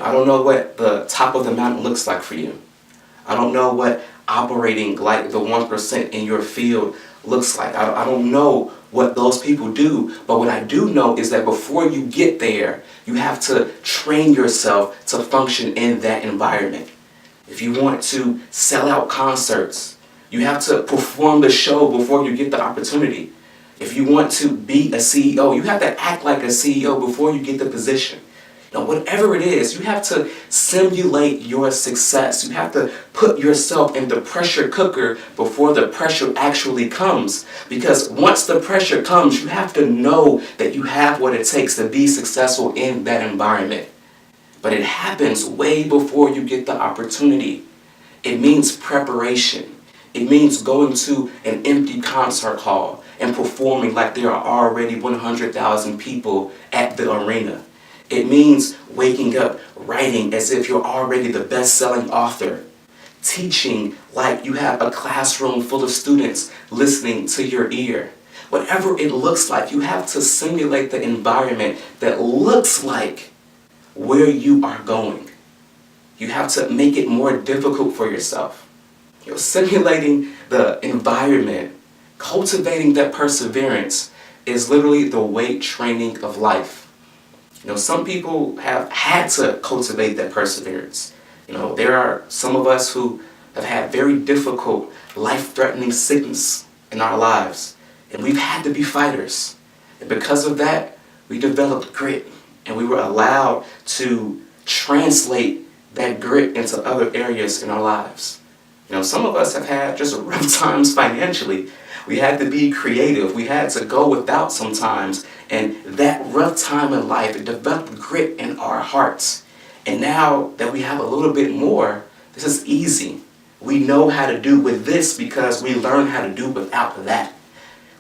I don't know what the top of the mountain looks like for you. I don't know what operating like the 1% in your field looks like. I don't know what those people do, but what I do know is that before you get there, you have to train yourself to function in that environment. If you want to sell out concerts, you have to perform the show before you get the opportunity. If you want to be a CEO, you have to act like a CEO before you get the position. Whatever it is, you have to simulate your success. You have to put yourself in the pressure cooker before the pressure actually comes. Because once the pressure comes, you have to know that you have what it takes to be successful in that environment. But it happens way before you get the opportunity. It means preparation. It means going to an empty concert hall and performing like there are already 100,000 people at the arena. It means waking up writing as if you're already the best-selling author, teaching like you have a classroom full of students listening to your ear. Whatever it looks like, you have to simulate the environment that looks like where you are going. You have to make it more difficult for yourself. Simulating the environment, cultivating that perseverance is literally the weight training of life. Some people have had to cultivate that perseverance. There are some of us who have had very difficult, life-threatening sickness in our lives, and we've had to be fighters. And because of that, we developed grit, and we were allowed to translate that grit into other areas in our lives. Some of us have had just rough times financially. We had to be creative. We had to go without sometimes. And that rough time in life, it developed grit in our hearts. And now that we have a little bit more, this is easy. We know how to do with this because we learned how to do without that.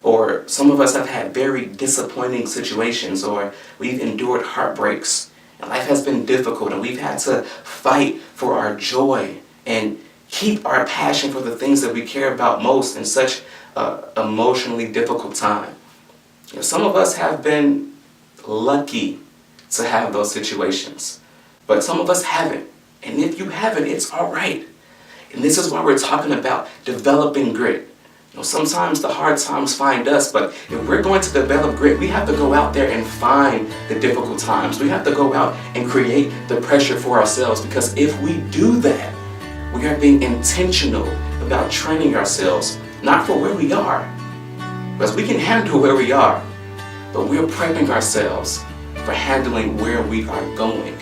Or some of us have had very disappointing situations, or we've endured heartbreaks. And life has been difficult, and we've had to fight for our joy and keep our passion for the things that we care about most in such an emotionally difficult time. Some of us have been lucky to have those situations, but some of us haven't. And if you haven't, it's all right. And this is why we're talking about developing grit. Sometimes the hard times find us, but if we're going to develop grit, we have to go out there and find the difficult times. We have to go out and create the pressure for ourselves, because if we do that, we are being intentional about training ourselves, not for where we are, because we can handle where we are, but we're prepping ourselves for handling where we are going,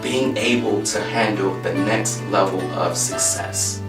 being able to handle the next level of success.